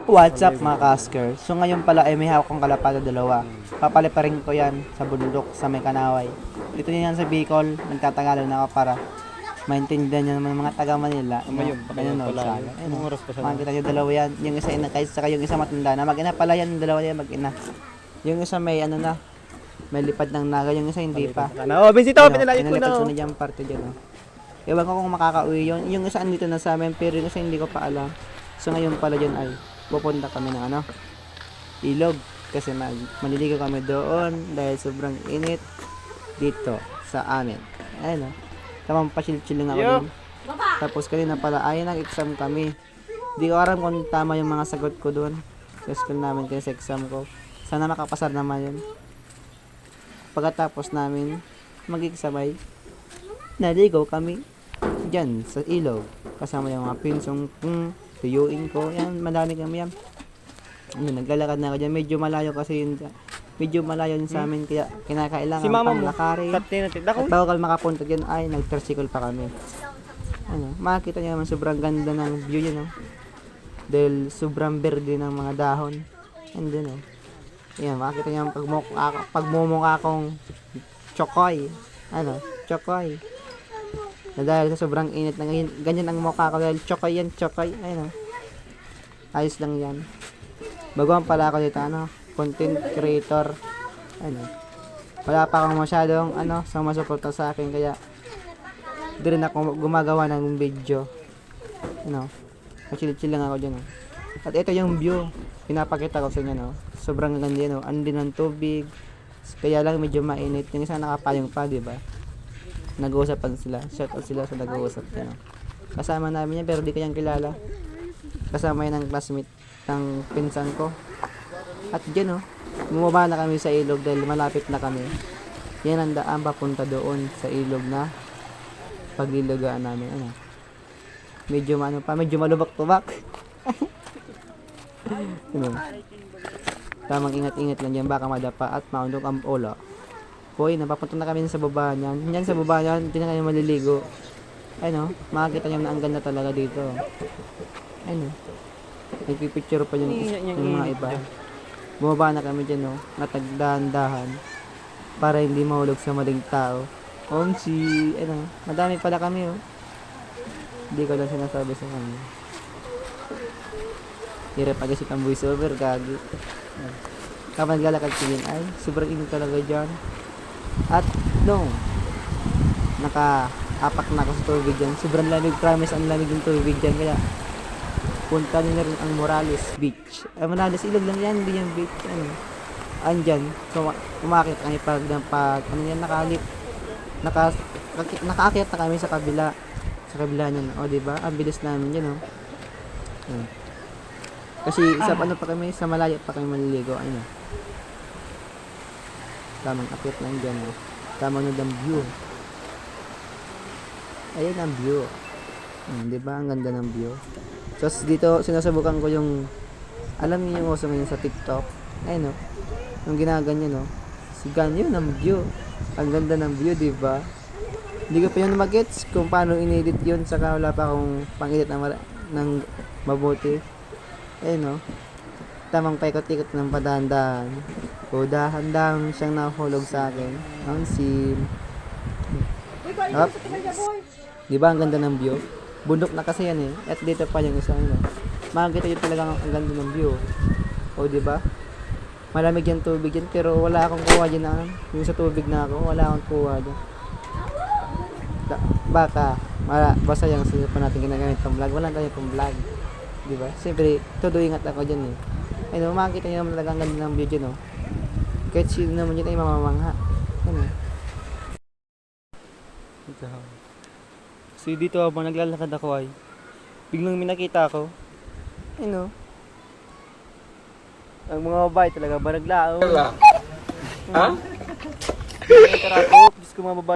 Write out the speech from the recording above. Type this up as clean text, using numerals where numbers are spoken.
What's up mga kasker? So ngayon pala ay may hawak kong kalapate dalawa. Papaliparin ko yan sa bundok sa may Kanaway. Dito yan sa Bicol, nagtatagalan ako para maintindihan nyo naman ng mga taga Manila. Nanonood sa akin. Ayun, makikita nyo dalawa yan. Yung isa inakay, saka yung isa matanda na. Mag-ina pala yan, dalawa yan mag-ina. Yung isa may ano na, may lipad ng naga, yung isa hindi pa. Oh, Bensito, pinalayo ko Pinalipad na. ko na dyan parte dyan. Ewan ko kung makakauwi yun. Yung isa andito na sa amin, pero yung isa hindi ko pa alam. So ngayon pala dyan ay pupunta kami ng ano, ilog. Kasi maliligo kami doon dahil sobrang init dito sa amin. Ayun o. Tamang pachill-chill lang ako din. Tapos kanina pala ay nag-exam kami. Di ko alam kung tama yung mga sagot ko doon sa school namin kasi sa exam ko. Sana makapasar naman yun. Pagkatapos namin mag-exam ay naligo kami dyan sa ilog. Kasama yung mga pinsong tuyuin ko. Yan, madami kami yan. Naglalakad na ako dyan. Medyo malayo kasi yun. Medyo malayo yun sa amin. Kaya kinakailangan Si mama pang mo, lakarin. At bago kami makapunta dyan ay nag-tricycle pa kami. Ano, makikita nyo naman sobrang ganda ng view yun. Dahil sobrang verde ng mga dahon. And then yan, makikita nyo pagmumukha akong chokoy. Ano, chokoy. Na dahil sa sobrang init na ganyan ang mukha ko dahil chokoy yan, chokoy. Ayun ayos lang yan. Baguhan pala ako dito, content creator. Wala pa akong masyadong, sa masuporta sa akin, kaya di rin ako gumagawa ng video. Chill-chill lang ako dyan, At ito yung view, pinapakita ko sa inyo, sobrang ganda yan, andi ng tubig, kaya lang medyo mainit. Yung isa nakapayong pa, diba? Nag-uusapan sila, shout out sila sa nag-uusap, kasama namin yan, pero di ko yan kilala. Kasama yan ng classmate ng pinsan ko. At dyan bumaba na kami sa ilog dahil malapit na kami. Yan ang daan papunta doon sa ilog na paglilagaan namin. Medyo medyo malubak-tubak. Tamang ingat-ingat lang yan, baka madapa at maundok ang ulo. Hoy, napapunta na kami sa baba niyan. Yan sa baba niyan, hindi na kayo maliligo. Makikita nyo na ang ganda talaga dito. Nagpipicture pa yung mga iba. Bumaba na kami dyan, natagdahan-dahan para hindi mahulog sa maling tao. Madami pala kami, Hindi ko lang sinasabi sa kanya. Hirap agad ang voice over, gagi. Kapag naglalakad ko yun, ay, sobrang init talaga dyan. At, naka-apak na ako sa tubig dyan. Sobrang lamig, promise, ang lamig yung tubig dyan. Kaya, punta nyo na rin ang Morales Beach. Morales, ilog lang yan, hindi yung beach. Andyan, umakit kami nakaakyat na kami sa kabila nyan. Diba? Ang bilis namin yan, Kasi sa pa kami, sa malayo pa kami maliligo. Tamang akyat lang dyan, Tamang ang view. Ayun ang view. Diba? Ang ganda ng view. So dito, sinusubukan ko yung, alam niyo yung uso ngayon sa TikTok. Yung ginaganyan, Sigan yun ang view. Ang ganda ng view, diba? Hindi ko pa yun mag-gets kung paano in-edit yun, saka wala pa akong pang-edit ng mabuti. Tamang paikot-ikot ng padahan-dahan. Dahan-dahan siyang nahulog sa akin. Ang sim. Diba ang ganda ng view? Bundok na kasi yan, At dito pa yung isang, makikita yun talaga ang ganda ng view. Diba? Malamig yung tubig yan, pero wala akong kuha dyan yung sa tubig na ako, wala akong kuha dyan. Basta yung sinip pa natin ginagamit pang vlog, wala tayo pang vlog. Diba? Siyempre, todo ingat ako dyan, makikita nyo naman talaga ang ganda ng view dyan, Kahit sino naman dyan ay mamamangha. So dito habang naglalakad ako ay biglang may nakita ako. Ang mga babae talaga ba naglao? Ha? Diyos ko mga babae.